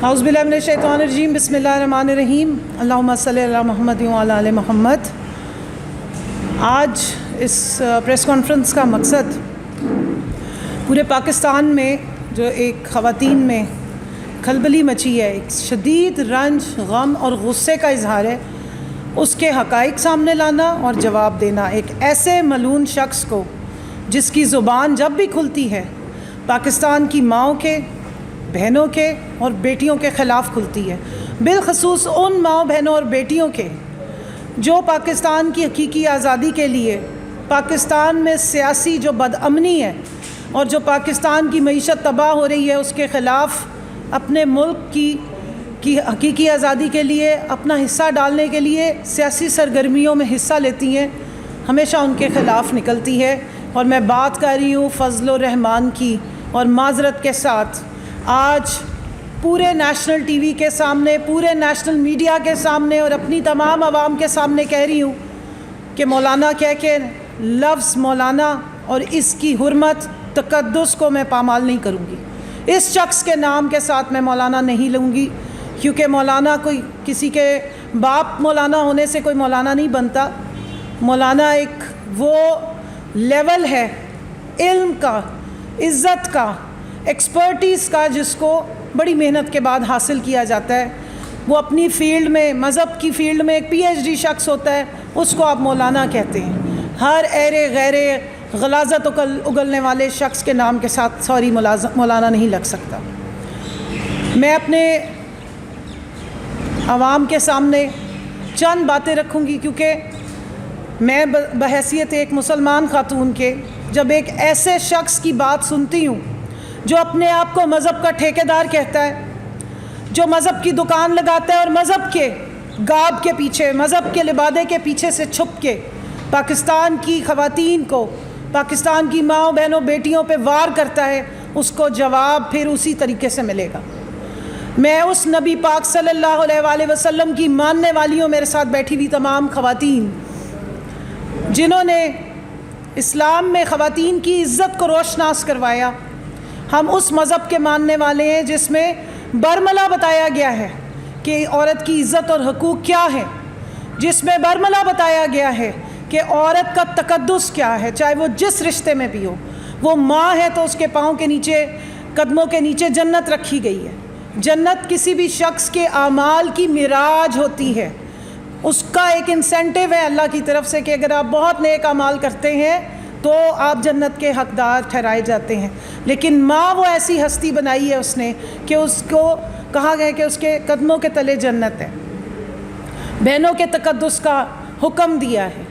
اعوذ باللہ من الشیطان الرجیم بسم اللہ الرحمن الرحیم اللہم صلی علی محمد وعلی آل محمد۔ آج اس پریس کانفرنس کا مقصد پورے پاکستان میں جو ایک خواتین میں کھلبلی مچی ہے، ایک شدید رنج، غم اور غصے کا اظہار ہے، اس کے حقائق سامنے لانا اور جواب دینا ایک ایسے ملعون شخص کو جس کی زبان جب بھی کھلتی ہے پاکستان کی ماؤں کے، بہنوں کے اور بیٹیوں کے خلاف کھلتی ہے، بالخصوص ان ماؤں، بہنوں اور بیٹیوں کے جو پاکستان کی حقیقی آزادی کے لیے، پاکستان میں سیاسی جو بدامنی ہے اور جو پاکستان کی معیشت تباہ ہو رہی ہے اس کے خلاف اپنے ملک کی حقیقی آزادی کے لیے اپنا حصہ ڈالنے کے لیے سیاسی سرگرمیوں میں حصہ لیتی ہیں، ہمیشہ ان کے خلاف نکلتی ہے۔ اور میں بات کر رہی ہوں فضل الرحمان کی، اور معذرت کے ساتھ آج پورے نیشنل ٹی وی کے سامنے، پورے نیشنل میڈیا کے سامنے اور اپنی تمام عوام کے سامنے کہہ رہی ہوں کہ مولانا کہہ کے لفظ مولانا اور اس کی حرمت، تقدس کو میں پامال نہیں کروں گی۔ اس شخص کے نام کے ساتھ میں مولانا نہیں لوں گی، کیونکہ مولانا کوئی کسی کے باپ مولانا ہونے سے کوئی مولانا نہیں بنتا۔ مولانا ایک وہ لیول ہے علم کا، عزت کا، ایکسپرٹیز کا، جس کو بڑی محنت کے بعد حاصل کیا جاتا ہے۔ وہ اپنی فیلڈ میں، مذہب کی فیلڈ میں ایک PhD شخص ہوتا ہے، اس کو آپ مولانا کہتے ہیں۔ ہر ایرے غیرے غلاظت اگلنے والے شخص کے نام کے ساتھ سوری مولانا نہیں لگ سکتا۔ میں اپنے عوام کے سامنے چند باتیں رکھوں گی، کیونکہ میں بحیثیت ایک مسلمان خاتون کے جب ایک ایسے شخص کی بات سنتی ہوں جو اپنے آپ کو مذہب کا ٹھیکیدار کہتا ہے، جو مذہب کی دکان لگاتا ہے اور مذہب کے گاب کے پیچھے، مذہب کے لبادے کے پیچھے سے چھپ کے پاکستان کی خواتین کو، پاکستان کی ماؤں، بہنوں، بیٹیوں پہ وار کرتا ہے، اس کو جواب پھر اسی طریقے سے ملے گا۔ میں اس نبی پاک صلی اللہ علیہ وآلہ وسلم کی ماننے والی ہوں، میرے ساتھ بیٹھی ہوئی تمام خواتین جنہوں نے اسلام میں خواتین کی عزت کو روشناس کروایا۔ ہم اس مذہب کے ماننے والے ہیں جس میں برملا بتایا گیا ہے کہ عورت کی عزت اور حقوق کیا ہے، جس میں برملا بتایا گیا ہے کہ عورت کا تقدس کیا ہے، چاہے وہ جس رشتے میں بھی ہو۔ وہ ماں ہے تو اس کے پاؤں کے نیچے، قدموں کے نیچے جنت رکھی گئی ہے۔ جنت کسی بھی شخص کے اعمال کی معراج ہوتی ہے، اس کا ایک انسینٹیو ہے اللہ کی طرف سے کہ اگر آپ بہت نیک اعمال کرتے ہیں تو آپ جنت کے حقدار ٹھہرائے جاتے ہیں۔ لیکن ماں وہ ایسی ہستی بنائی ہے اس نے کہ اس کو کہا گیا کہ اس کے قدموں کے تلے جنت ہے۔ بہنوں کے تقدس کا حکم دیا ہے،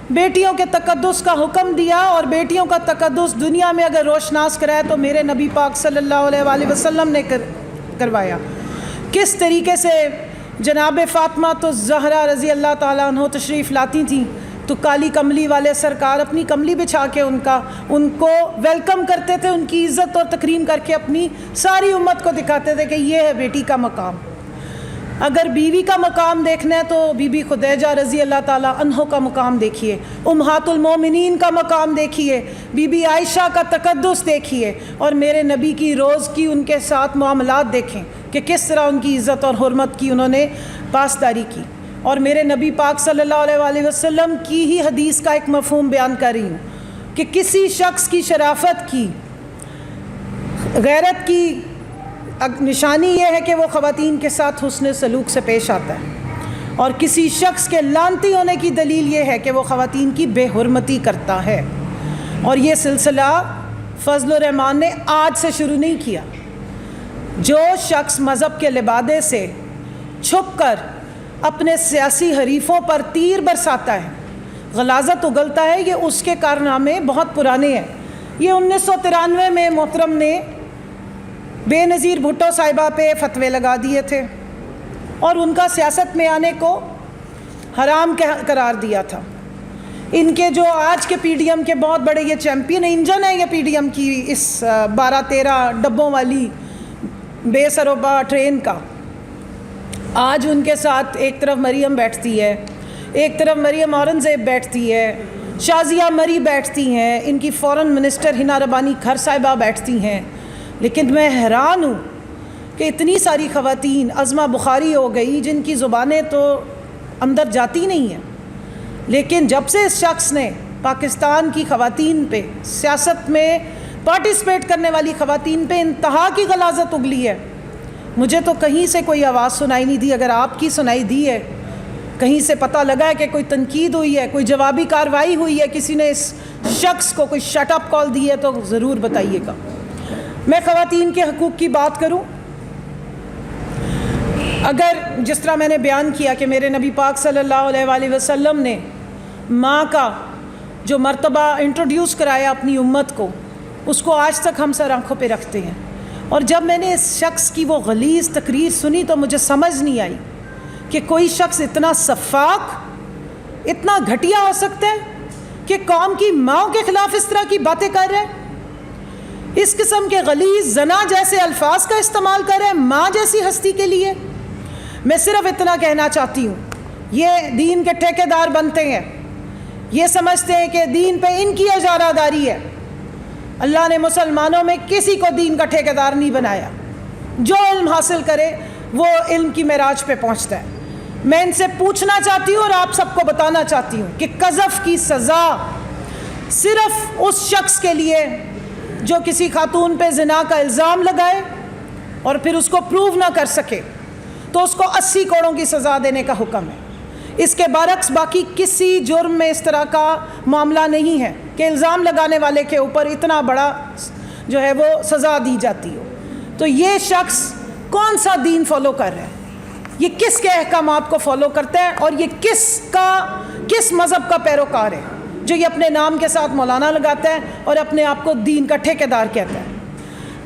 بیٹیوں کے تقدس کا حکم دیا، اور بیٹیوں کا تقدس دنیا میں اگر روشناس کرایا تو میرے نبی پاک صلی اللہ علیہ وآلہ وسلم نے کروایا۔ کس طریقے سے جناب فاطمہ تو زہرا رضی اللہ تعالیٰ عنہ تشریف لاتی تھیں تو کالی کملی والے سرکار اپنی کملی بچھا کے ان کو ویلکم کرتے تھے، ان کی عزت اور تکریم کر کے اپنی ساری امت کو دکھاتے تھے کہ یہ ہے بیٹی کا مقام۔ اگر بیوی کا مقام دیکھنا ہے تو بی بی خدیجہ رضی اللہ تعالیٰ عنہ کا مقام دیکھیے، امہات المومنین کا مقام دیکھیے، بی بی عائشہ کا تقدس دیکھیے، اور میرے نبی کی روز کی ان کے ساتھ معاملات دیکھیں کہ کس طرح ان کی عزت اور حرمت کی انہوں نے پاسداری کی۔ اور میرے نبی پاک صلی اللہ علیہ وآلہ وسلم کی ہی حدیث کا ایک مفہوم بیان کر رہی ہوں کہ کسی شخص کی شرافت کی، غیرت کی نشانی یہ ہے کہ وہ خواتین کے ساتھ حسن سلوک سے پیش آتا ہے، اور کسی شخص کے لعنتی ہونے کی دلیل یہ ہے کہ وہ خواتین کی بے حرمتی کرتا ہے۔ اور یہ سلسلہ فضل الرحمان نے آج سے شروع نہیں کیا۔ جو شخص مذہب کے لبادے سے چھپ کر اپنے سیاسی حریفوں پر تیر برساتا ہے، غلاظت اگلتا ہے، یہ اس کے کارنامے بہت پرانے ہیں۔ یہ 1993 میں محترم نے بے نظیر بھٹو صاحبہ پہ فتوے لگا دیے تھے اور ان کا سیاست میں آنے کو حرام قرار دیا تھا۔ ان کے جو آج کے PDM کے بہت بڑے یہ چیمپئن انجن ہے، یہ PDM کی اس 12-13 ڈبوں والی بے سروپا ٹرین کا، آج ان کے ساتھ ایک طرف مریم بیٹھتی ہے، ایک طرف مریم اورنگزیب بیٹھتی ہے، شازیہ مری بیٹھتی ہیں، ان کی فورن منسٹر ہنا ربانی کھر صاحبہ بیٹھتی ہیں۔ لیکن میں حیران ہوں کہ اتنی ساری خواتین عظمہ بخاری ہو گئی جن کی زبانیں تو اندر جاتی نہیں ہیں، لیکن جب سے اس شخص نے پاکستان کی خواتین پہ، سیاست میں پارٹیسپیٹ کرنے والی خواتین پہ انتہا کی غلاظت اگلی ہے، مجھے تو کہیں سے کوئی آواز سنائی نہیں دی۔ اگر آپ کی سنائی دی ہے، کہیں سے پتہ لگا ہے کہ کوئی تنقید ہوئی ہے، کوئی جوابی کارروائی ہوئی ہے، کسی نے اس شخص کو کوئی شٹ اپ کال دی ہے تو ضرور بتائیے گا۔ میں خواتین کے حقوق کی بات کروں، اگر جس طرح میں نے بیان کیا کہ میرے نبی پاک صلی اللہ علیہ وآلہ وسلم نے ماں کا جو مرتبہ انٹروڈیوس کرایا اپنی امت کو، اس کو آج تک ہم سر آنکھوں پہ رکھتے ہیں۔ اور جب میں نے اس شخص کی وہ غلیظ تقریر سنی تو مجھے سمجھ نہیں آئی کہ کوئی شخص اتنا سفاک، اتنا گھٹیا ہو سکتا ہے کہ قوم کی ماؤں کے خلاف اس طرح کی باتیں کر رہے ہیں، اس قسم کے غلیظ زنا جیسے الفاظ کا استعمال کر رہے ہیں ماں جیسی ہستی کے لیے۔ میں صرف اتنا کہنا چاہتی ہوں، یہ دین کے ٹھیکیدار بنتے ہیں، یہ سمجھتے ہیں کہ دین پہ ان کی اجارہ داری ہے۔ اللہ نے مسلمانوں میں کسی کو دین کا ٹھیکیدار نہیں بنایا، جو علم حاصل کرے وہ علم کی معراج پہ پہنچتا ہے۔ میں ان سے پوچھنا چاہتی ہوں اور آپ سب کو بتانا چاہتی ہوں کہ قذف کی سزا صرف اس شخص کے لیے جو کسی خاتون پہ زنا کا الزام لگائے اور پھر اس کو پروو نہ کر سکے تو اس کو 80 کوڑوں کی سزا دینے کا حکم ہے۔ اس کے برعکس باقی کسی جرم میں اس طرح کا معاملہ نہیں ہے کہ الزام لگانے والے کے اوپر اتنا بڑا جو ہے وہ سزا دی جاتی ہو۔ تو یہ شخص کون سا دین فالو کر رہا ہے، یہ کس کے احکامات کو فالو کرتا ہے، اور یہ کس مذہب کا پیروکار ہے جو یہ اپنے نام کے ساتھ مولانا لگاتا ہے اور اپنے آپ کو دین کا ٹھیکیدار کہتا ہے۔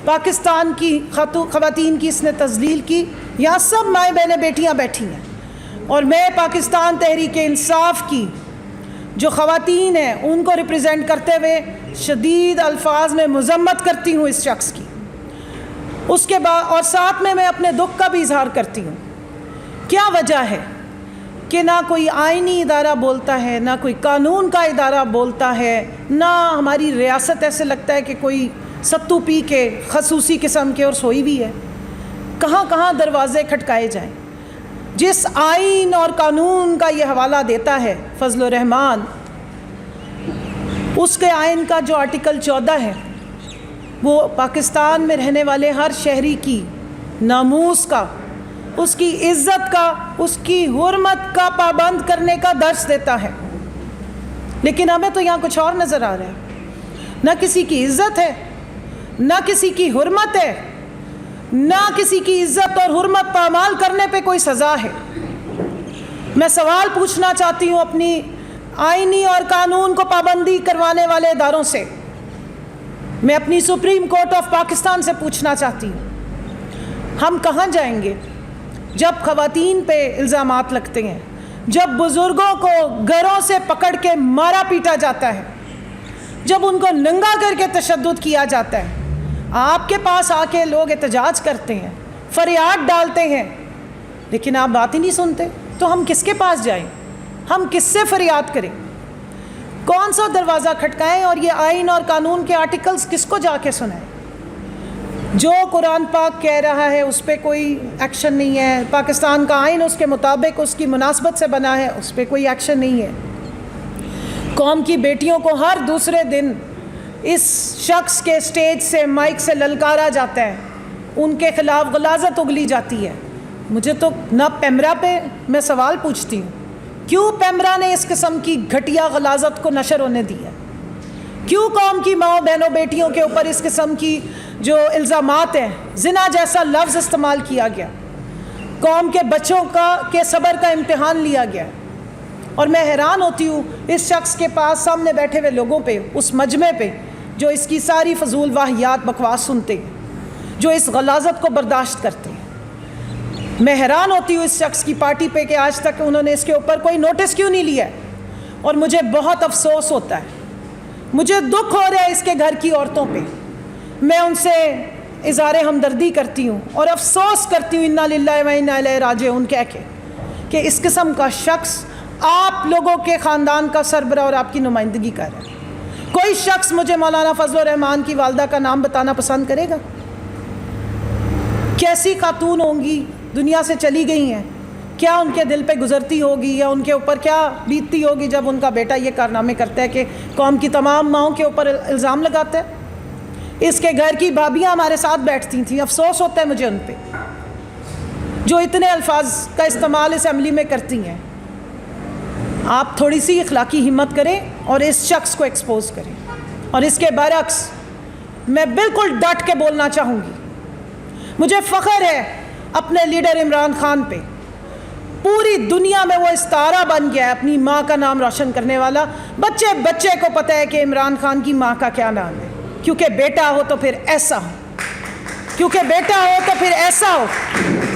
پاکستان کی خواتین کی اس نے تذلیل کی، یہاں سب مائیں بہنیں بیٹیاں بیٹھی ہیں، اور میں پاکستان تحریک انصاف کی جو خواتین ہیں ان کو ریپرزینٹ کرتے ہوئے شدید الفاظ میں مذمت کرتی ہوں اس شخص کی۔ اس کے بعد اور ساتھ میں اپنے دکھ کا بھی اظہار کرتی ہوں۔ کیا وجہ ہے کہ نہ کوئی آئینی ادارہ بولتا ہے، نہ کوئی قانون کا ادارہ بولتا ہے، نہ ہماری ریاست ایسے لگتا ہے کہ کوئی ستو پی کے خصوصی قسم کے اور سوئی بھی ہے۔ کہاں کہاں دروازے کھٹکائے جائیں۔ جس آئین اور قانون کا یہ حوالہ دیتا ہے فضل الرحمان، اس کے آئین کا جو آرٹیکل 14 ہے وہ پاکستان میں رہنے والے ہر شہری کی ناموس کا، اس کی عزت کا، اس کی حرمت کا پابند کرنے کا درس دیتا ہے۔ لیکن ہمیں تو یہاں کچھ اور نظر آ رہا ہے، نہ کسی کی عزت ہے، نہ کسی کی حرمت ہے، نہ کسی کی عزت اور حرمت پامال کرنے پہ کوئی سزا ہے۔ میں سوال پوچھنا چاہتی ہوں اپنی آئینی اور قانون کو پابندی کروانے والے اداروں سے، میں اپنی سپریم کورٹ آف پاکستان سے پوچھنا چاہتی ہوں، ہم کہاں جائیں گے جب خواتین پہ الزامات لگتے ہیں، جب بزرگوں کو گھروں سے پکڑ کے مارا پیٹا جاتا ہے، جب ان کو ننگا کر کے تشدد کیا جاتا ہے، آپ کے پاس آ کے لوگ احتجاج کرتے ہیں، فریاد ڈالتے ہیں، لیکن آپ بات ہی نہیں سنتے، تو ہم کس کے پاس جائیں؟ ہم کس سے فریاد کریں؟ کون سا دروازہ کھٹکائیں اور یہ آئین اور قانون کے آرٹیکلز کس کو جا کے سنائیں؟ جو قرآن پاک کہہ رہا ہے اس پہ کوئی ایکشن نہیں ہے، پاکستان کا آئین اس کے مطابق اس کی مناسبت سے بنا ہے، اس پہ کوئی ایکشن نہیں ہے۔ قوم کی بیٹیوں کو ہر دوسرے دن اس شخص کے سٹیج سے، مائک سے للکارا جاتا ہے، ان کے خلاف غلاظت اگلی جاتی ہے۔ مجھے تو نہ پیمرا پہ میں سوال پوچھتی ہوں، کیوں پیمرا نے اس قسم کی گھٹیا غلاظت کو نشر ہونے دی ہے؟ کیوں قوم کی ماں بہنوں بیٹیوں کے اوپر اس قسم کی جو الزامات ہیں، زنا جیسا لفظ استعمال کیا گیا، قوم کے بچوں کے صبر کا امتحان لیا گیا؟ اور میں حیران ہوتی ہوں اس شخص کے پاس سامنے بیٹھے ہوئے لوگوں پہ، اس مجمع پہ جو اس کی ساری فضول واہیات بکواس سنتے ہیں، جو اس غلاظت کو برداشت کرتے ہیں۔ میں حیران ہوتی ہوں اس شخص کی پارٹی پہ کہ آج تک انہوں نے اس کے اوپر کوئی نوٹس کیوں نہیں لیا، اور مجھے بہت افسوس ہوتا ہے، مجھے دکھ ہو رہا ہے اس کے گھر کی عورتوں پہ۔ میں ان سے اظہار ہمدردی کرتی ہوں اور افسوس کرتی ہوں، انا للہ و انا الیہ راجعون کہہ کے، کہ اس قسم کا شخص آپ لوگوں کے خاندان کا سربراہ اور آپ کی نمائندگی کر رہا ہے۔ کوئی شخص مجھے مولانا فضل الرحمان کی والدہ کا نام بتانا پسند کرے گا؟ کیسی خاتون ہوں گی دنیا سے چلی گئی ہیں, کیا ان کے دل پہ گزرتی ہوگی یا ان کے اوپر کیا بیتتی ہوگی جب ان کا بیٹا یہ کارنامے کرتا ہے کہ قوم کی تمام ماؤں کے اوپر الزام لگاتا ہے. اس کے گھر کی بھابیاں ہمارے ساتھ بیٹھتی تھیں, افسوس ہوتا ہے مجھے ان پہ جو اتنے الفاظ کا استعمال اسمبلی میں کرتی ہیں. آپ تھوڑی سی اخلاقی ہمت کریں اور اس شخص کو ایکسپوز کریں. اور اس کے برعکس میں بالکل ڈٹ کے بولنا چاہوں گی, مجھے فخر ہے اپنے لیڈر عمران خان پہ. پوری دنیا میں وہ استعارہ بن گیا ہے اپنی ماں کا نام روشن کرنے والا. بچے بچے کو پتہ ہے کہ عمران خان کی ماں کا کیا نام ہے, کیونکہ بیٹا ہو تو پھر ایسا ہو, کیونکہ بیٹا ہو تو پھر ایسا ہو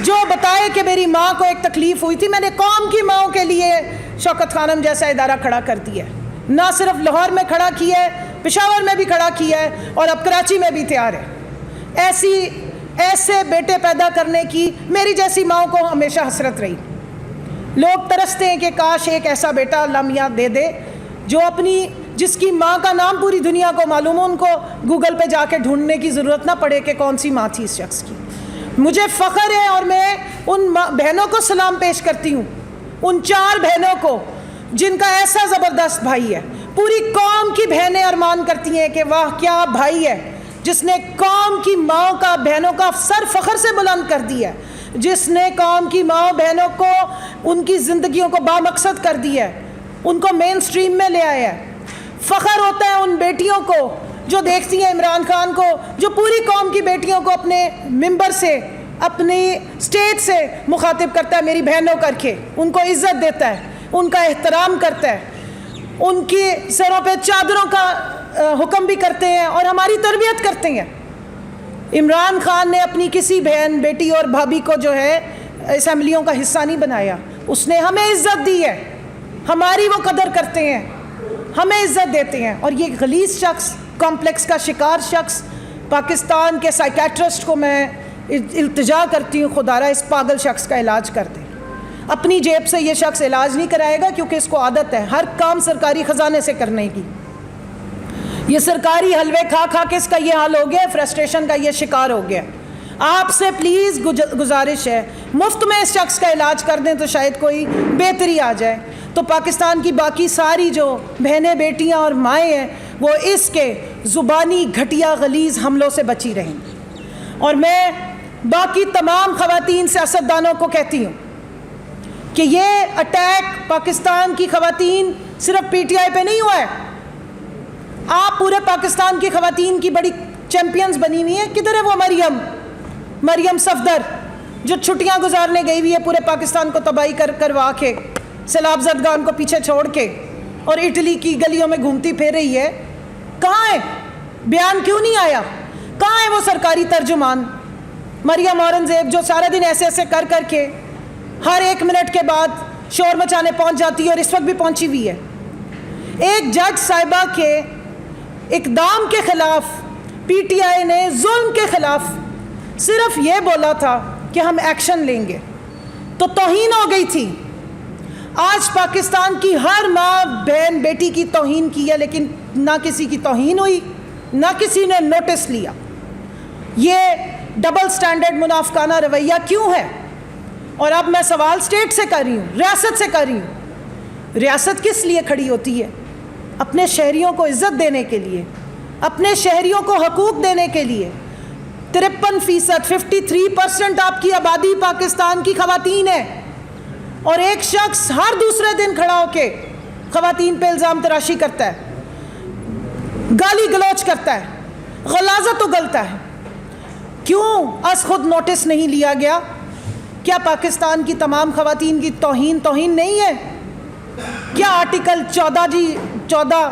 جو بتائے کہ میری ماں کو ایک تکلیف ہوئی تھی, میں نے قوم کی ماؤں کے لیے شوکت خانم جیسا ادارہ کھڑا کر دیا ہے. نہ صرف لاہور میں کھڑا کیا ہے, پشاور میں بھی کھڑا کیا ہے اور اب کراچی میں بھی تیار ہے. ایسے بیٹے پیدا کرنے کی میری جیسی ماؤں کو ہمیشہ حسرت رہی. لوگ ترستے ہیں کہ کاش ایک ایسا بیٹا اللہ میاں دے دے جو جس کی ماں کا نام پوری دنیا کو معلوم ہو, ان کو گوگل پہ جا کے ڈھونڈنے کی ضرورت نہ پڑے کہ کون سی ماں تھی اس شخص کی. مجھے فخر ہے اور میں ان بہنوں کو سلام پیش کرتی ہوں, ان 4 بہنوں کو جن کا ایسا زبردست بھائی ہے. پوری قوم کی بہنیں ارمان کرتی ہیں کہ واہ کیا بھائی ہے جس نے قوم کی ماؤں کا بہنوں کا سر فخر سے بلند کر دیا ہے, جس نے قوم کی ماؤں بہنوں کو ان کی زندگیوں کو بامقصد کر دیا ہے, ان کو مین سٹریم میں لے آیا ہے. فخر ہوتا ہے ان بیٹیوں کو جو دیکھتی ہیں عمران خان کو, جو پوری قوم کی بیٹیوں کو اپنے ممبر سے اپنی اسٹیج سے مخاطب کرتا ہے میری بہنوں کر کے, ان کو عزت دیتا ہے, ان کا احترام کرتا ہے, ان کی سروں پہ چادروں کا حکم بھی کرتے ہیں اور ہماری تربیت کرتے ہیں. عمران خان نے اپنی کسی بہن بیٹی اور بھابھی کو جو ہے اسمبلیوں کا حصہ نہیں بنایا, اس نے ہمیں عزت دی ہے, ہماری وہ قدر کرتے ہیں, ہمیں عزت دیتے ہیں. اور یہ غلیظ شخص, کمپلیکس کا شکار شخص, پاکستان کے سائیکیٹرسٹ کو میں التجا کرتی ہوں خدا را اس پاگل شخص کا علاج کر دیں. اپنی جیب سے یہ شخص علاج نہیں کرائے گا کیونکہ اس کو عادت ہے ہر کام سرکاری خزانے سے کرنے کی. یہ سرکاری حلوے کھا کھا کے اس کا یہ حال ہو گیا, فرسٹریشن کا یہ شکار ہو گیا. آپ سے پلیز گزارش ہے مفت میں اس شخص کا علاج کر دیں تو شاید کوئی بہتری آ جائے, تو پاکستان کی باقی ساری جو بہنیں بیٹیاں اور مائیں ہیں وہ اس کے زبانی گھٹیا غلیظ حملوں سے بچی رہیں. اور میں باقی تمام خواتین سیاستدانوں کو کہتی ہوں کہ یہ اٹیک پاکستان کی خواتین صرف پی ٹی آئی پہ نہیں ہوا ہے, آپ پورے پاکستان کی خواتین کی بڑی چیمپئنز بنی ہوئی ہیں. کدھر ہے وہ مریم صفدر جو چھٹیاں گزارنے گئی ہوئی ہے پورے پاکستان کو تباہی کروا کے, سیلاب زدگان کو پیچھے چھوڑ کے, اور اٹلی کی گلیوں میں گھومتی پھر رہی ہے. کہاں ہے, بیان کیوں نہیں آیا؟ کہاں ہے وہ سرکاری ترجمان مریم اورنگزیب جو سارا دن ایسے ایسے کر کے ہر 1 منٹ کے بعد شور مچانے پہنچ جاتی ہے اور اس وقت بھی پہنچی ہوئی ہے. ایک جج صاحبہ کے اقدام کے خلاف پی ٹی آئی نے ظلم کے خلاف صرف یہ بولا تھا کہ ہم ایکشن لیں گے تو توہین ہو گئی تھی. آج پاکستان کی ہر ماں بہن بیٹی کی توہین کی ہے, لیکن نہ کسی کی توہین ہوئی نہ کسی نے نوٹس لیا. یہ ڈبل سٹینڈرڈ منافقانہ رویہ کیوں ہے؟ اور اب میں سوال اسٹیٹ سے کر رہی ہوں, ریاست سے کر رہی ہوں. ریاست کس لیے کھڑی ہوتی ہے؟ اپنے شہریوں کو عزت دینے کے لیے, اپنے شہریوں کو حقوق دینے کے لیے. 53% 53% آپ کی آبادی پاکستان کی خواتین ہے, اور ایک شخص ہر دوسرے دن کھڑا ہو کے خواتین پہ الزام تراشی کرتا ہے, گالی گلوچ کرتا ہے, غلاظت اگلتا ہے. کیوں از خود نوٹس نہیں لیا گیا؟ کیا پاکستان کی تمام خواتین کی توہین نہیں ہے؟ کیا آرٹیکل 14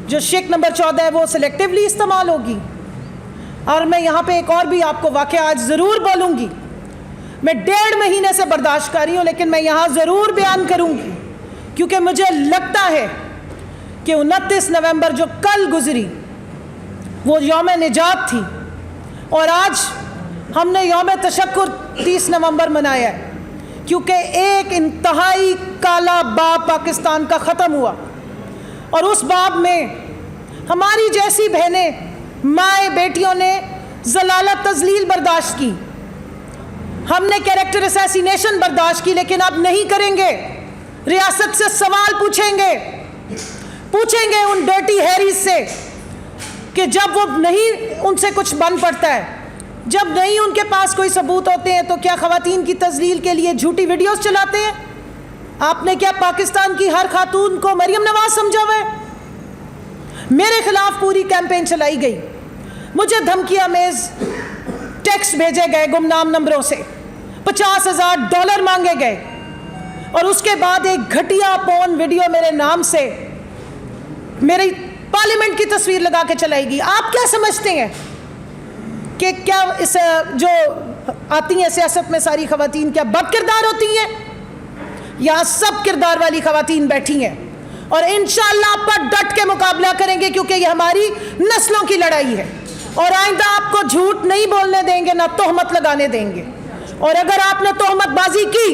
جو شک نمبر 14 ہے وہ سلیکٹیولی استعمال ہوگی؟ اور میں یہاں پہ ایک اور بھی آپ کو واقعہ آج ضرور بولوں گی. میں 1.5 مہینے سے برداشت کر رہی ہوں, لیکن میں یہاں ضرور بیان کروں گی کیونکہ مجھے لگتا ہے کہ 29 نومبر جو کل گزری وہ یوم نجات تھی, اور آج ہم نے یوم تشکر 30 نومبر منایا ہے کیونکہ ایک انتہائی کالا باب پاکستان کا ختم ہوا. اور اس باب میں ہماری جیسی بہنیں مائیں بیٹیوں نے ذلالت تذلیل برداشت کی, ہم نے کیریکٹر اسیسینیشن برداشت کی لیکن اب نہیں کریں گے. ریاست سے سوال پوچھیں گے ان ڈرٹی ہیریز سے کہ جب وہ نہیں ان سے کچھ بن پڑتا ہے, جب نہیں ان کے پاس کوئی ثبوت ہوتے ہیں تو کیا خواتین کی تذلیل کے لیے جھوٹی ویڈیوز چلاتے ہیں؟ آپ نے کیا پاکستان کی ہر خاتون کو مریم نواز سمجھا ہوا ہے؟ میرے خلاف پوری کیمپین چلائی گئی, مجھے دھمکی آمیز ٹیکسٹ بھیجے گئے گمنام نمبروں سے, $50,000 مانگے گئے, اور اس کے بعد ایک گھٹیا پون ویڈیو میرے نام سے میری پارلیمنٹ کی تصویر لگا کے چلائی گئی. آپ کیا سمجھتے ہیں کہ کیا اس جو آتی ہیں سیاست میں ساری خواتین کیا بد کردار ہوتی ہیں؟ یہاں سب کردار والی خواتین بیٹھی ہیں اور انشاءاللہ آپ پر ڈٹ کے مقابلہ کریں گے, کیونکہ یہ ہماری نسلوں کی لڑائی ہے اور آئندہ آپ کو جھوٹ نہیں بولنے دیں گے, نہ تہمت لگانے دیں گے. اور اگر آپ نے تہمت بازی کی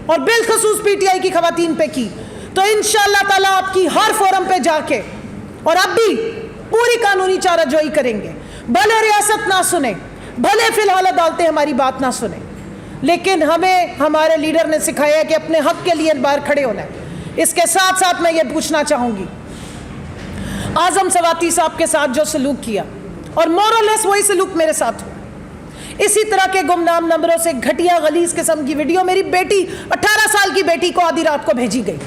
اور بالخصوص پی ٹی آئی کی خواتین پہ کی تو انشاءاللہ تعالیٰ آپ کی ہر فورم پہ جا کے اور اب بھی پوری قانونی چارہ جوئی کریں گے. بھلے ریاست نہ سنے, بھلے فی الحال عدالتیں ہماری بات نہ سنیں, لیکن ہمیں ہمارے لیڈر نے سکھایا ہے کہ اپنے حق کے لیے باہر کھڑے ہونا ہے. اس کے ساتھ ساتھ میں یہ پوچھنا چاہوں گی, اعظم سواتی صاحب کے ساتھ جو سلوک کیا اور مور اور لیس وہی سلوک میرے ساتھ ہوا, اسی طرح کے گمنام نمبروں سے گھٹیا غلیظ قسم کی ویڈیو میری بیٹی 18 سال کی بیٹی کو آدھی رات کو بھیجی گئی,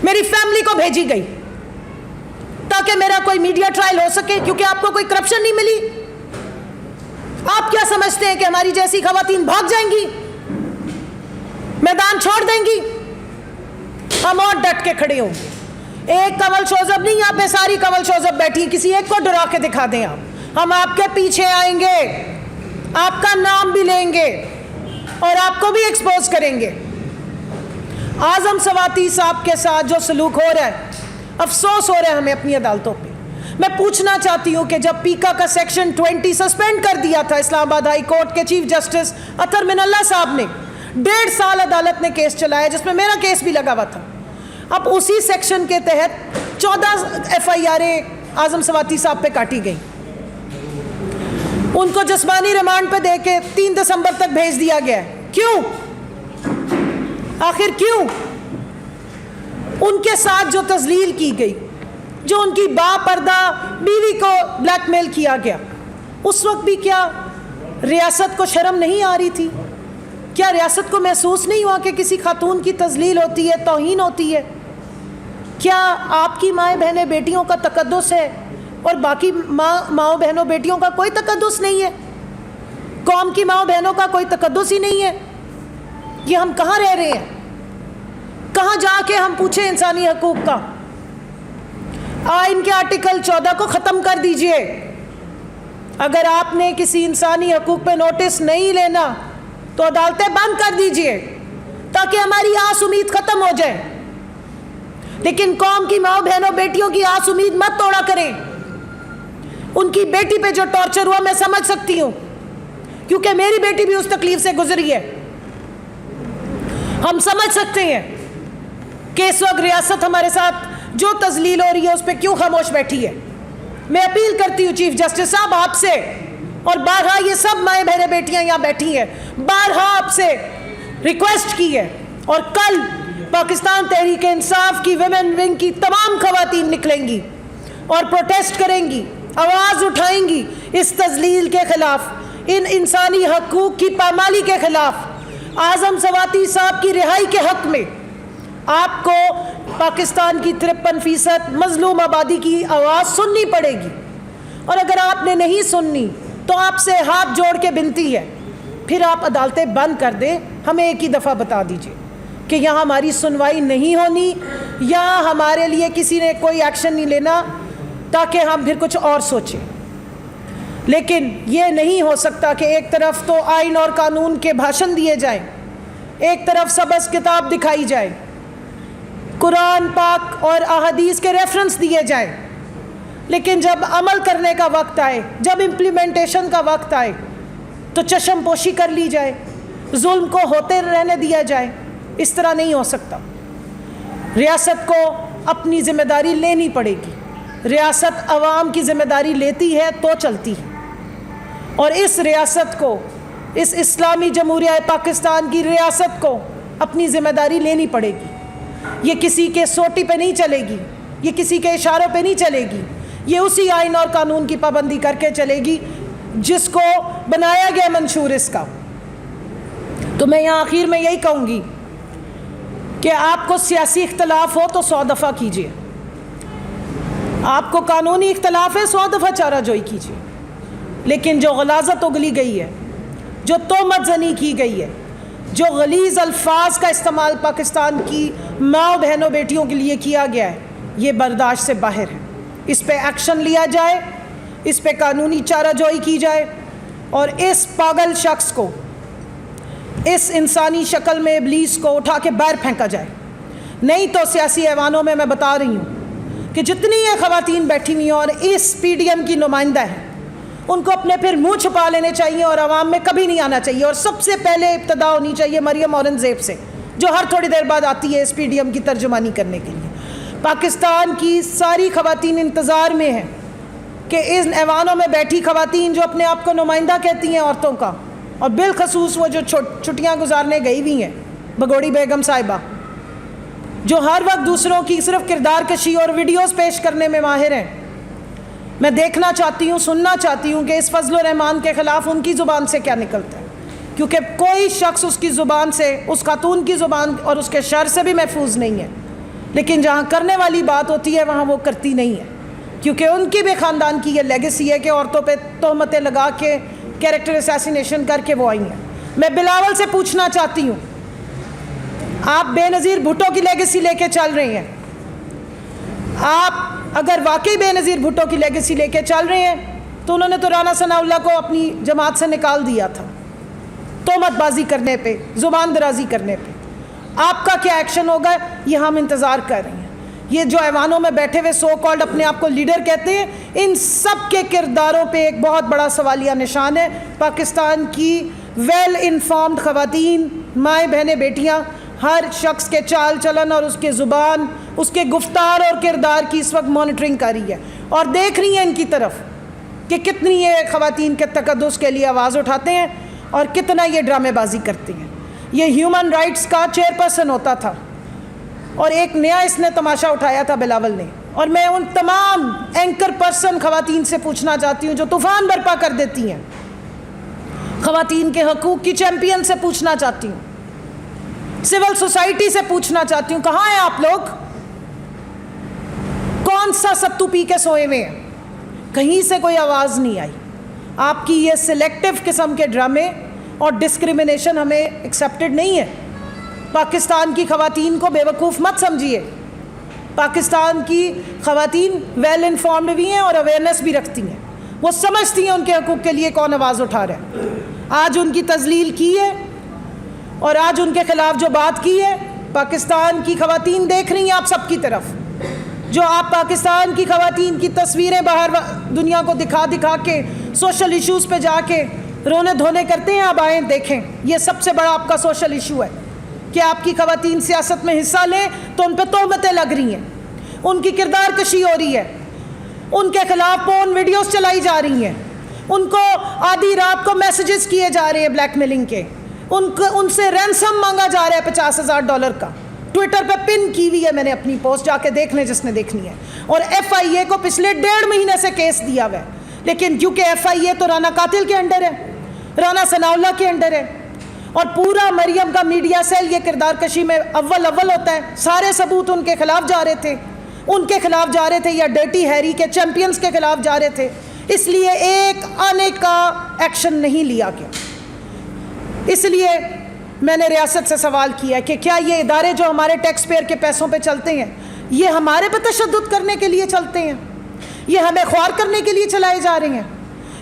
میری فیملی کو بھیجی گئی تاکہ میرا کوئی میڈیا ٹرائل ہو سکے, کیونکہ آپ کو کوئی کرپشن نہیں ملی. آپ کیا سمجھتے ہیں کہ ہماری جیسی خواتین بھاگ جائیں گی, میدان چھوڑ دیں گی؟ ہم اور ڈٹ کے کھڑے ہوں. ایک کنول شوزب نہیں, یہاں پہ ساری کنول شوزب بیٹھی, کسی ایک کو ڈرا کے دکھا دیں آپ, ہم آپ کے پیچھے آئیں گے, آپ کا نام بھی لیں گے اور آپ کو بھی ایکسپوز کریں گے. اعظم سواتی صاحب کے ساتھ جو سلوک ہو رہا ہے, افسوس ہو رہا ہے ہمیں اپنی عدالتوں پہ. میں پوچھنا چاہتی ہوں کہ جب پیکا کا سیکشن 20 سسپینڈ کر دیا تھا اسلام آباد ہائی کورٹ کے چیف جسٹس اطہر من اللہ صاحب نے, 1.5 سال عدالت نے کیس چلایا جس میں میرا کیس بھی لگا ہوا تھا. اب اسی سیکشن کے تحت 14 FIR اعظم سواتی صاحب پہ کاٹی گئی, ان کو جسمانی ریمانڈ پہ دے کے 3 دسمبر تک بھیج دیا گیا. کیوں؟ آخر کیوں؟ ان کے ساتھ جو تذلیل کی گئی, جو ان کی با پردہ بیوی کو بلیک میل کیا گیا, اس وقت بھی کیا ریاست کو شرم نہیں آ رہی تھی؟ کیا ریاست کو محسوس نہیں ہوا کہ کسی خاتون کی تذلیل ہوتی ہے, توہین ہوتی ہے؟ کیا آپ کی مائیں بہنیں بیٹیوں کا تقدس ہے اور باقی ماؤں بہنوں بیٹیوں کا کوئی تقدس نہیں ہے؟ قوم کی ماؤں بہنوں کا کوئی تقدس ہی نہیں ہے؟ یہ ہم کہاں رہ رہے ہیں؟ کہاں جا کے ہم پوچھیں انسانی حقوق کا؟ آئین کے آرٹیکل 14 کو ختم کر دیجئے. اگر آپ نے کسی انسانی حقوق پہ نوٹس نہیں لینا تو عدالتیں بند کر دیجئے تاکہ ہماری آس امید ختم ہو جائے. لیکن قوم کی ماؤں بہنوں بیٹیوں کی آس امید مت توڑا کریں. ان کی بیٹی پہ جو ٹارچر ہوا میں سمجھ سکتی ہوں, کیونکہ میری بیٹی بھی اس تکلیف سے گزری ہے. ہم سمجھ سکتے ہیں کہ اس وقت ریاست ہمارے ساتھ جو تذلیل ہو رہی ہے اس پہ کیوں خاموش بیٹھی ہے. میں اپیل کرتی ہوں چیف جسٹس صاحب آپ سے, اور بارہا یہ سب مائیں بہنیں بیٹیاں یہاں بیٹھی ہیں, بارہا آپ سے ریکویسٹ کی ہے, اور کل پاکستان تحریک انصاف کی ویمن ونگ کی تمام خواتین نکلیں گی اور پروٹیسٹ کریں گی, آواز اٹھائیں گی اس تذلیل کے خلاف, ان انسانی حقوق کی پامالی کے خلاف. اعظم سواتی صاحب کی رہائی کے حق میں آپ کو پاکستان کی 53% مظلوم آبادی کی آواز سننی پڑے گی, اور اگر آپ نے نہیں سننی تو آپ سے ہاتھ جوڑ کے بنتی ہے, پھر آپ عدالتیں بند کر دیں. ہمیں ایک ہی دفعہ بتا دیجئے کہ یہاں ہماری سنوائی نہیں ہونی یا ہمارے لیے کسی نے کوئی ایکشن نہیں لینا تاکہ ہم پھر کچھ اور سوچیں. لیکن یہ نہیں ہو سکتا کہ ایک طرف تو آئین اور قانون کے بھاشن دیے جائیں, ایک طرف سبز کتاب دکھائی جائے, قرآن پاک اور احادیث کے ریفرنس دیے جائیں, لیکن جب عمل کرنے کا وقت آئے, جب امپلیمنٹیشن کا وقت آئے تو چشم پوشی کر لی جائے, ظلم کو ہوتے رہنے دیا جائے. اس طرح نہیں ہو سکتا. ریاست کو اپنی ذمہ داری لینی پڑے گی. ریاست عوام کی ذمہ داری لیتی ہے تو چلتی ہے, اور اس ریاست کو اس اسلامی جمہوریہ پاکستان کی ریاست کو اپنی ذمہ داری لینی پڑے گی۔ یہ کسی کے سوٹی پہ نہیں چلے گی، یہ کسی کے اشاروں پہ نہیں چلے گی، یہ اسی آئین اور قانون کی پابندی کر کے چلے گی جس کو بنایا گیا منشور اس کا۔ تو میں یہاں آخر میں یہی کہوں گی کہ آپ کو سیاسی اختلاف ہو تو 100 دفعہ کیجئے، آپ کو قانونی اختلاف ہے 100 دفعہ چارہ جوئی کیجئے، لیکن جو غلاظت اگلی گئی ہے، جو تہمت زنی کی گئی ہے، جو غلیظ الفاظ کا استعمال پاکستان کی ماں بہنوں بیٹیوں کے لیے کیا گیا ہے، یہ برداشت سے باہر ہے۔ اس پہ ایکشن لیا جائے، اس پہ قانونی چارہ جوئی کی جائے، اور اس پاگل شخص کو، اس انسانی شکل میں ابلیس کو اٹھا کے باہر پھینکا جائے۔ نہیں تو سیاسی ایوانوں میں بتا رہی ہوں کہ جتنی یہ خواتین بیٹھی ہوئی ہیں اور اس پی ڈی ایم کی نمائندہ ہیں، ان کو اپنے پھر منہ چھپا لینے چاہیے اور عوام میں کبھی نہیں آنا چاہیے، اور سب سے پہلے ابتدا ہونی چاہیے مریم اورنگزیب سے، جو ہر تھوڑی دیر بعد آتی ہے اس پی ڈی ایم کی ترجمانی کرنے کے لیے۔ پاکستان کی ساری خواتین انتظار میں ہیں کہ ان ایوانوں میں بیٹھی خواتین جو اپنے آپ کو نمائندہ کہتی ہیں عورتوں کا، اور بالخصوص وہ جو چھٹیاں گزارنے گئی ہوئی ہیں، بگوڑی بیگم صاحبہ، جو ہر وقت دوسروں کی صرف کردار کشی اور ویڈیوز پیش کرنے میں ماہر ہیں، میں دیکھنا چاہتی ہوں، سننا چاہتی ہوں کہ اس فضل الرحمان کے خلاف ان کی زبان سے کیا نکلتا ہے، کیونکہ کوئی شخص اس کی زبان سے، اس خاتون کی زبان اور اس کے شر سے بھی محفوظ نہیں ہے، لیکن جہاں کرنے والی بات ہوتی ہے وہاں وہ کرتی نہیں ہے، کیونکہ ان کی بھی خاندان کی یہ لیگیسی ہے کہ عورتوں پہ تہمتیں لگا کے کیریکٹر اسیسینیشن کر کے وہ آئی ہیں۔ میں بلاول سے پوچھنا چاہتی ہوں، آپ بے نظیر بھٹو کی لیگیسی لے کے چل رہے ہیں، آپ اگر واقعی بے نظیر بھٹو کی لیگیسی لے کے چل رہے ہیں تو انہوں نے تو رانا ثناء اللہ کو اپنی جماعت سے نکال دیا تھا تہمت بازی کرنے پہ، زبان درازی کرنے پہ۔ آپ کا کیا ایکشن ہوگا، یہ ہم انتظار کر رہے ہیں۔ یہ جو ایوانوں میں بیٹھے ہوئے سو کالڈ اپنے آپ کو لیڈر کہتے ہیں، ان سب کے کرداروں پہ ایک بہت بڑا سوالیہ نشان ہے۔ پاکستان کی ویل انفارمڈ خواتین، مائیں بہنیں بیٹیاں، ہر شخص کے چال چلن اور اس کے زبان، اس کے گفتار اور کردار کی اس وقت مانیٹرنگ کر رہی ہے اور دیکھ رہی ہیں ان کی طرف کہ کتنی یہ خواتین کے تقدس کے لیے آواز اٹھاتے ہیں اور کتنا یہ ڈرامے بازی کرتے ہیں۔ یہ ہیومن رائٹس کا چیئرپرسن ہوتا تھا اور ایک نیا اس نے تماشا اٹھایا تھا بلاول نے، اور میں ان تمام اینکر پرسن خواتین سے پوچھنا چاہتی ہوں جو طوفان برپا کر دیتی ہیں، خواتین کے حقوق کی چیمپئن سے پوچھنا چاہتی ہوں، سول سوسائٹی سے پوچھنا چاہتی ہوں، کہاں ہیں آپ لوگ؟ کون سا ستو پی کے سوئے ہوئے ہیں؟ کہیں سے کوئی آواز نہیں آئی۔ آپ کی یہ سلیکٹیو قسم کے ڈرامے اور ڈسکریمنیشن ہمیں ایکسیپٹڈ نہیں ہے۔ پاکستان کی خواتین کو بے وقوف مت سمجھیے، پاکستان کی خواتین ویل انفارمڈ بھی ہیں اور اویئرنیس بھی رکھتی ہیں، وہ سمجھتی ہیں ان کے حقوق کے لیے کون آواز اٹھا رہا ہے۔ آج ان کی تذلیل کی ہے اور آج ان کے خلاف جو بات کی ہے، پاکستان کی خواتین دیکھ رہی ہیں آپ سب کی طرف، جو آپ پاکستان کی خواتین کی تصویریں باہر دنیا کو دکھا دکھا کے سوشل ایشوز پہ جا کے رونے دھونے کرتے ہیں، آپ آئیں دیکھیں، یہ سب سے بڑا آپ کا سوشل ایشو ہے کہ آپ کی خواتین سیاست میں حصہ لیں تو ان پہ تہمتیں لگ رہی ہیں، ان کی کردار کشی ہو رہی ہے، ان کے خلاف پورن ویڈیوز چلائی جا رہی ہیں، ان کو آدھی رات کو میسیجز کیے جا رہے ہیں بلیک میلنگ کے، ان سے رینسم مانگا جا رہا ہے $50,000 کا۔ ٹویٹر پہ پن کی ہوئی ہے، میں نے اپنی پوسٹ، جا کے دیکھ لیں جس نے دیکھنی ہے۔ اور ایف آئی اے کو پچھلے 1.5 مہینے سے کیس دیا ہوا ہے، لیکن کیونکہ ایف آئی اے تو رانا قاتل کے انڈر ہے، رانا ثناء اللہ کے انڈر ہے، اور پورا مریم کا میڈیا سیل یہ کردار کشی میں اول ہوتا ہے، سارے ثبوت ان کے خلاف جا رہے تھے، ان کے خلاف جا رہے تھے، یا ڈرٹی ہیری کے چیمپئنز کے خلاف جا رہے تھے، اس لیے ایک آنے کا ایکشن نہیں لیا گیا۔ اس لیے میں نے ریاست سے سوال کیا کہ کیا یہ ادارے جو ہمارے ٹیکس پیئر کے پیسوں پہ چلتے ہیں، یہ ہمارے پہ تشدد کرنے کے لیے چلتے ہیں، یہ ہمیں خوار کرنے کے لیے چلائے جا رہے ہیں،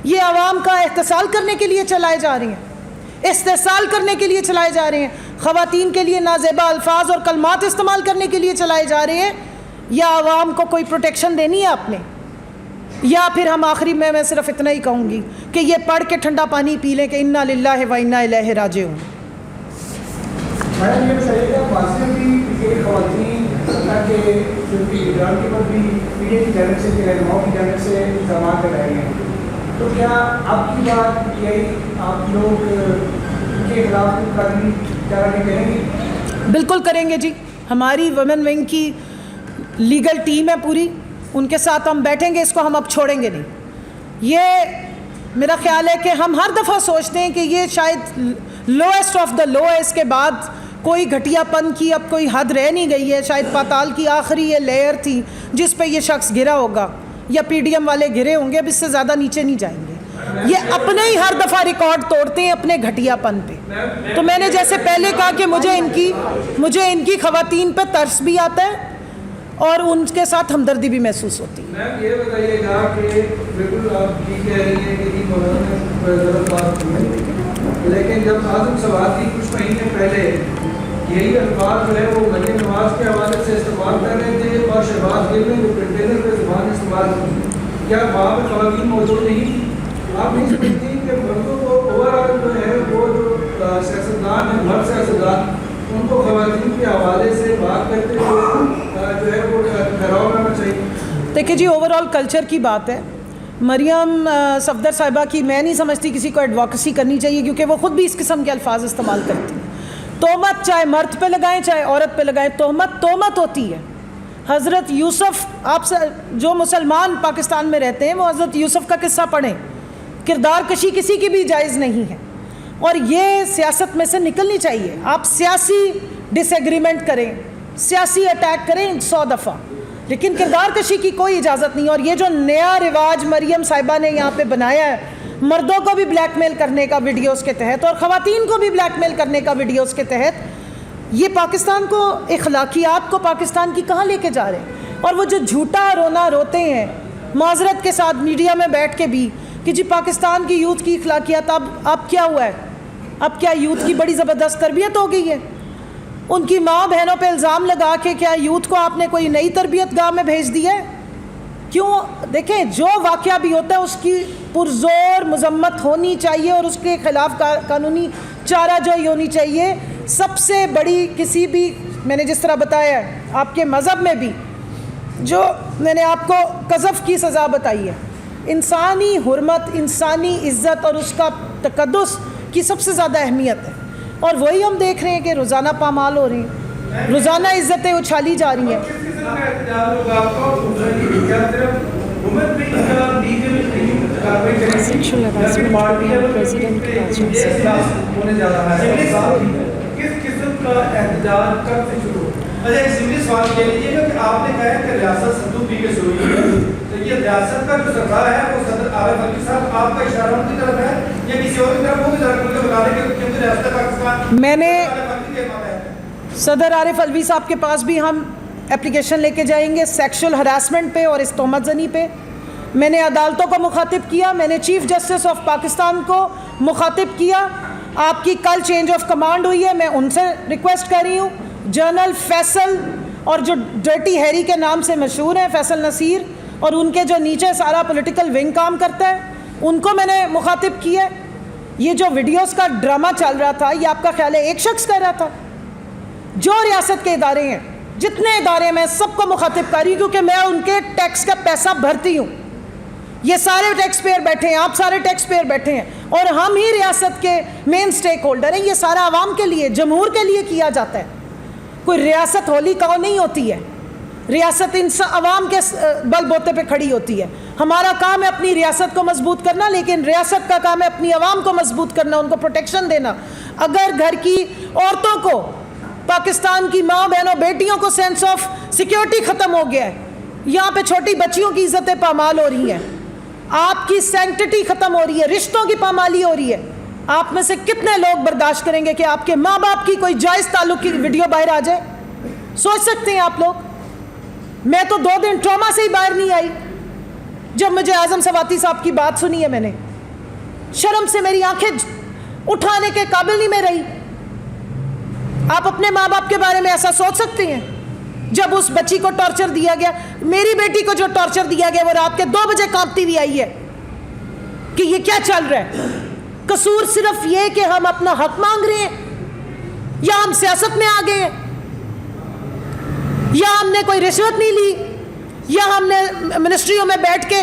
یہ عوام کا احتسال کرنے کے لیے چلائے جا رہے ہیں، استحصال کرنے کے لیے چلائے جا رہے ہیں، خواتین کے لیے نازیبا الفاظ اور کلمات استعمال کرنے کے لیے چلائے جا رہے ہیں، یا عوام کو کوئی پروٹیکشن دینی ہے آپ نے؟ یا پھر ہم آخری میں صرف اتنا ہی کہوں گی کہ یہ پڑھ کے ٹھنڈا پانی پی لیں کہ انا للہ و انا الیہ راجعون۔ میڈم یہ بتائیے کہ معاشرے بھی خواتین کے ایران کے اوپر بھی میڈیا کی جانب سے، رہنماؤں کی جانب سے الزامات لگائے ہیں تو کیا آپ کی بات یہی آپ لوگ ان کے خلاف قانونی کارروائی کریں گے؟ بالکل کریں گے جی. ہماری ویمن ونگ کی لیگل ٹیم ہے پوری, ان کے ساتھ ہم بیٹھیں گے, اس کو ہم اب چھوڑیں گے نہیں. یہ میرا خیال ہے کہ ہم ہر دفعہ سوچتے ہیں کہ یہ شاید لوئسٹ آف دا لو ہے, اس کے بعد کوئی گھٹیا پن کی اب کوئی حد رہ نہیں گئی ہے, شاید پاتال کی آخری یہ لیئر تھی جس پہ یہ شخص گرا ہوگا, یا پی ڈی ایم والے گرے ہوں گے, اب اس سے زیادہ نیچے نہیں جائیں گے. یہ اپنے ہی ہر دفعہ ریکارڈ توڑتے ہیں اپنے گھٹیا پن پہ. تو میں نے جیسے پہلے کہا کہ مجھے ان کی خواتین پہ ترس بھی آتا ہے اور ان کے ساتھ ہمدردی بھی محسوس ہوتی ہے. میم یہ بتائیے گا کہ بالکل آپ ٹھیک کہہ رہی ہیں کہ مولانا نے غلط بات کی ہے, لیکن جب اعظم سواد کی کچھ مہینے پہلے یہی الفاظ جو ہے وہ مریم نواز کے حوالے سے استعمال کر رہے تھے اور شہباز گل نے جو کنٹینر پہ زبان استعمال کی, کیا وہاں پہ خواتین موجود نہیں تھی؟ آپ نہیں سمجھتی کہ مردوں کو اوور آل جو ہے وہ جو سیاستدان ہیں, مرد سیاستدان, ان کو خواتین کے حوالے سے بات کرتے ہوئے جو ہے وہ ٹھہراؤ کرنا چاہیے؟ دیکھیں جی, اوور آل کلچر کی بات ہے. مریم صفدر صاحبہ کی میں نہیں سمجھتی کسی کو ایڈوکیسی کرنی چاہیے, کیونکہ وہ خود بھی اس قسم کے الفاظ استعمال کرتی ہیں. تہمت چاہے مرد پہ لگائیں چاہے عورت پہ لگائیں, تہمت ہوتی ہے. حضرت یوسف, آپ سے جو مسلمان پاکستان میں رہتے ہیں وہ حضرت یوسف کا قصہ پڑھیں. کردار کشی کسی کی بھی جائز نہیں ہے, اور یہ سیاست میں سے نکلنی چاہیے. آپ سیاسی ڈس ایگریمنٹ کریں, سیاسی اٹیک کریں 100 دفعہ, لیکن کردار کشی کی کوئی اجازت نہیں. اور یہ جو نیا رواج مریم صاحبہ نے یہاں پہ بنایا ہے, مردوں کو بھی بلیک میل کرنے کا ویڈیوز کے تحت اور خواتین کو بھی بلیک میل کرنے کا ویڈیوز کے تحت, یہ پاکستان کو, اخلاقیات کو پاکستان کی کہاں لے کے جا رہے ہیں. اور وہ جو جھوٹا رونا روتے ہیں معذرت کے ساتھ میڈیا میں بیٹھ کے بھی کہ جی پاکستان کی یوتھ کی اخلاقیات, اب کیا ہوا ہے؟ اب کیا یوتھ کی بڑی زبردست تربیت ہو گئی ہے؟ ان کی ماں بہنوں پہ الزام لگا کے کیا یوتھ کو آپ نے کوئی نئی تربیت گاہ میں بھیج دی ہے؟ کیوں؟ دیکھیں, جو واقعہ بھی ہوتا ہے اس کی پرزور مذمت ہونی چاہیے اور اس کے خلاف قانونی چارہ جوئی ہونی چاہیے. سب سے بڑی کسی بھی, میں نے جس طرح بتایا ہے آپ کے مذہب میں بھی جو میں نے آپ کو قذف کی سزا بتائی ہے, انسانی حرمت, انسانی عزت اور اس کا تقدس کی سب سے زیادہ اہمیت ہے. اور وہی ہم دیکھ رہے ہیں کہ روزانہ پامال ہو رہی ہیں, روزانہ عزتیں اچھالی جا رہی ہیں. کس قسم کا احتجاج کب سے شروع ہو؟ اچھا ایک سمپل سوال کہہ لیجیے گا کہ آپ نے کہا ہے کہ ریاست صندوق کی شروع ہوئی ہے, تو یہ ریاست کا جو سربراہ ہے وہ صدر عارف علوی صاحب, آپ کا اشارہ ان کی طرف ہے یا کسی اور کی طرف؟ وہ بھی ذرا کھل کے بتا دیں کہ کیونکہ ریاست پاکستان میں نے صدر عارف علوی صاحب کے پاس بھی ہم اپلیکیشن لے کے جائیں گے سیکشل ہراسمنٹ پہ اور اس تہمت زنی پہ. میں نے عدالتوں کو مخاطب کیا, میں نے چیف جسٹس آف پاکستان کو مخاطب کیا. آپ کی کل چینج آف کمانڈ ہوئی ہے, میں ان سے ریکویسٹ کر رہی ہوں, جنرل فیصل اور جو ڈرٹی ہیری کے نام سے مشہور ہیں فیصل نصیر, اور ان کے جو نیچے سارا پولیٹیکل ونگ کام کرتا ہے, ان کو میں نے مخاطب کیا ہے. یہ جو ویڈیوز کا ڈرامہ چل رہا تھا یہ آپ کا خیال ہے ایک شخص کر رہا تھا؟ جو ریاست کے ادارے ہیں, جتنے ادارے میں سب کو مخاطب کر رہی ہوں, کیونکہ میں ان کے ٹیکس کا پیسہ بھرتی ہوں. یہ سارے ٹیکس پیئر بیٹھے ہیں, آپ سارے ٹیکس پیئر بیٹھے ہیں, اور ہم ہی ریاست کے مین سٹیک ہولڈر ہیں. یہ سارا عوام کے لیے, جمہور کے لیے کیا جاتا ہے. کوئی ریاست ہولی کاؤ نہیں ہوتی ہے, ریاست ان عوام کے بل بوتے پہ کھڑی ہوتی ہے. ہمارا کام ہے اپنی ریاست کو مضبوط کرنا, لیکن ریاست کا کام ہے اپنی عوام کو مضبوط کرنا, ان کو پروٹیکشن دینا. اگر گھر کی عورتوں کو, پاکستان کی ماں بہنوں بیٹیوں کو سینس آف سیکیورٹی ختم ہو گیا ہے, یہاں پہ چھوٹی بچیوں کی عزتیں پامال ہو رہی ہیں, آپ کی سینکٹیٹی ختم ہو رہی ہے, رشتوں کی پامالی ہو رہی ہے, آپ میں سے کتنے لوگ برداشت کریں گے کہ آپ کے ماں باپ کی کوئی جائز تعلق کی ویڈیو باہر آ جائے؟ سوچ سکتے ہیں آپ لوگ. میں تو 2 دن ٹراما سے ہی باہر نہیں آئی جب مجھے اعظم سواتی صاحب کی بات سنی ہے. میں نے شرم سے میری آنکھیں اٹھانے کے قابل نہیں میں رہی. آپ اپنے ماں باپ کے بارے میں ایسا سوچ سکتے ہیں؟ جب اس بچی کو ٹارچر دیا گیا, میری بیٹی کو جو ٹارچر دیا گیا وہ رات کے 2 بجے کانپتی ہوئی آئی ہے کہ یہ کیا چل رہا ہے. قصور صرف یہ کہ ہم اپنا حق مانگ رہے ہیں, یا ہم سیاست میں آ گئے ہیں, یا ہم نے کوئی رشوت نہیں لی, یا ہم نے منسٹریوں میں بیٹھ کے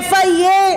FIA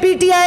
PTI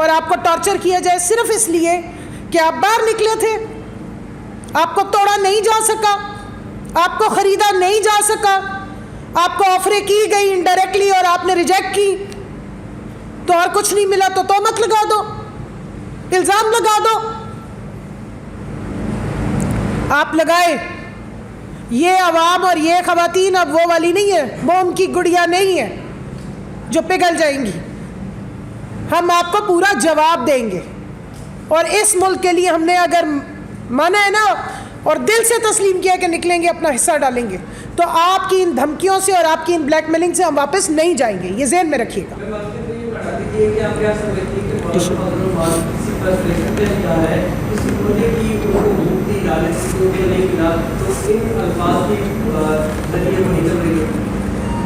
اور آپ کو ٹارچر کیا جائے صرف اس لیے کہ آپ باہر نکلے تھے، آپ کو توڑا نہیں جا سکا، آپ کو خریدا نہیں جا سکا، آپ کو آفریں کی گئی انڈائریکٹلی اور آپ نے ریجیکٹ کی، تو اور کچھ نہیں ملا تو تہمت لگا دو، الزام لگا دو. آپ لگائے. یہ عوام اور یہ خواتین اب وہ والی نہیں ہے، وہ ان کی گڑیا نہیں ہے جو پگھل جائیں گی. ہم آپ کو پورا جواب دیں گے، اور اس ملک کے لیے ہم نے اگر مانا ہے نا اور دل سے تسلیم کیا کہ نکلیں گے، اپنا حصہ ڈالیں گے، تو آپ کی ان دھمکیوں سے اور آپ کی ان بلیک میلنگ سے ہم واپس نہیں جائیں گے. یہ ذہن میں رکھیے گا.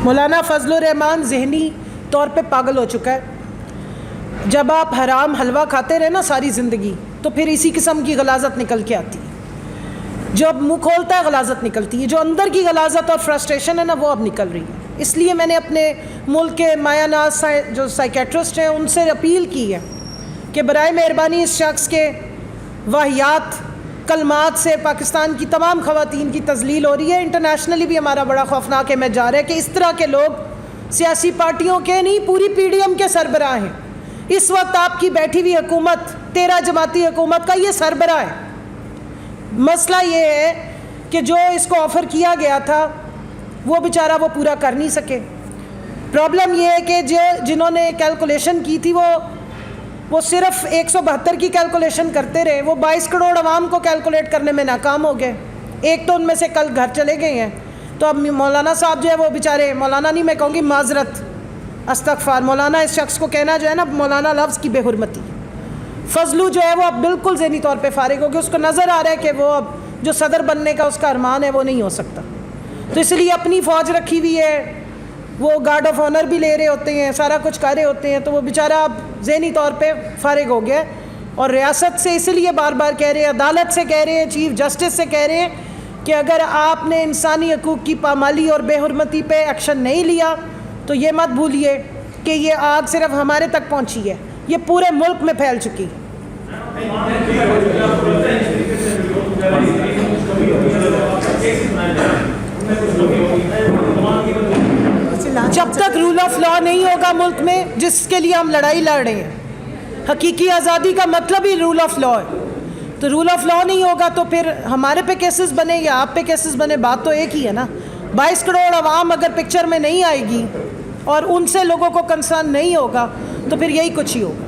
مولانا فضل الرحمان ذہنی طور پہ پاگل ہو چکا ہے. جب آپ حرام حلوہ کھاتے رہے نا ساری زندگی، تو پھر اسی قسم کی غلاظت نکل کے آتی ہے. جب منہ کھولتا ہے غلاظت نکلتی ہے. جو اندر کی غلاظت اور فرسٹریشن ہے نا، وہ اب نکل رہی ہے. اس لیے میں نے اپنے ملک کے مایا ناز جو سائیکیٹرسٹ ہیں ان سے اپیل کی ہے کہ برائے مہربانی اس شخص کے واہیات کلمات سے پاکستان کی تمام خواتین کی تذلیل ہو رہی ہے. انٹرنیشنلی بھی ہمارا بڑا خوفناک امیج جا رہا ہے کہ اس طرح کے لوگ سیاسی پارٹیوں کے نہیں، پوری پی ڈی ایم کے سربراہ ہیں. اس وقت آپ کی بیٹھی ہوئی حکومت 13 جماعتی حکومت کا یہ سربراہ ہے. مسئلہ یہ ہے کہ جو اس کو آفر کیا گیا تھا وہ بیچارہ وہ پورا کر نہیں سکے. پرابلم یہ ہے کہ جنہوں نے کیلکولیشن کی تھی وہ صرف 172 کی کیلکولیشن کرتے رہے. وہ 22 کروڑ عوام کو کیلکولیٹ کرنے میں ناکام ہو گئے. ایک تو ان میں سے کل گھر چلے گئے ہیں. تو اب مولانا صاحب جو ہے وہ بیچارے، مولانا نہیں میں کہوں گی، معذرت، استغفار، مولانا اس شخص کو کہنا جو ہے نا مولانا لفظ کی بے حرمتی. فضلو جو ہے وہ اب بالکل ذہنی طور پہ فارغ ہو گیا. اس کو نظر آ رہا ہے کہ وہ اب جو صدر بننے کا اس کا ارمان ہے وہ نہیں ہو سکتا. تو اس لیے اپنی فوج رکھی ہوئی ہے، وہ گارڈ آف آنر بھی لے رہے ہوتے ہیں، سارا کچھ کر رہے ہوتے ہیں. تو وہ بیچارہ اب ذہنی طور پہ فارغ ہو گیا. اور ریاست سے اس لیے بار بار کہہ رہے ہیں، عدالت سے کہہ رہے ہیں، چیف جسٹس سے کہہ رہے ہیں کہ اگر آپ نے انسانی حقوق کی پامالی اور بے حرمتی پہ ایکشن نہیں لیا تو یہ مت بھولیے کہ یہ آگ صرف ہمارے تک پہنچی ہے، یہ پورے ملک میں پھیل چکی. جب تک رول آف لا نہیں ہوگا ملک میں، جس کے لیے ہم لڑائی لڑ رہے ہیں، حقیقی آزادی کا مطلب ہی رول آف لا ہے. تو رول آف لا نہیں ہوگا تو پھر ہمارے پہ کیسز بنے یا آپ پہ کیسز بنے، بات تو ایک ہی ہے نا. 22 کروڑ عوام اگر پکچر میں نہیں آئے گی اور ان سے لوگوں کو کنسرن نہیں ہوگا تو پھر یہی کچھ ہی ہوگا.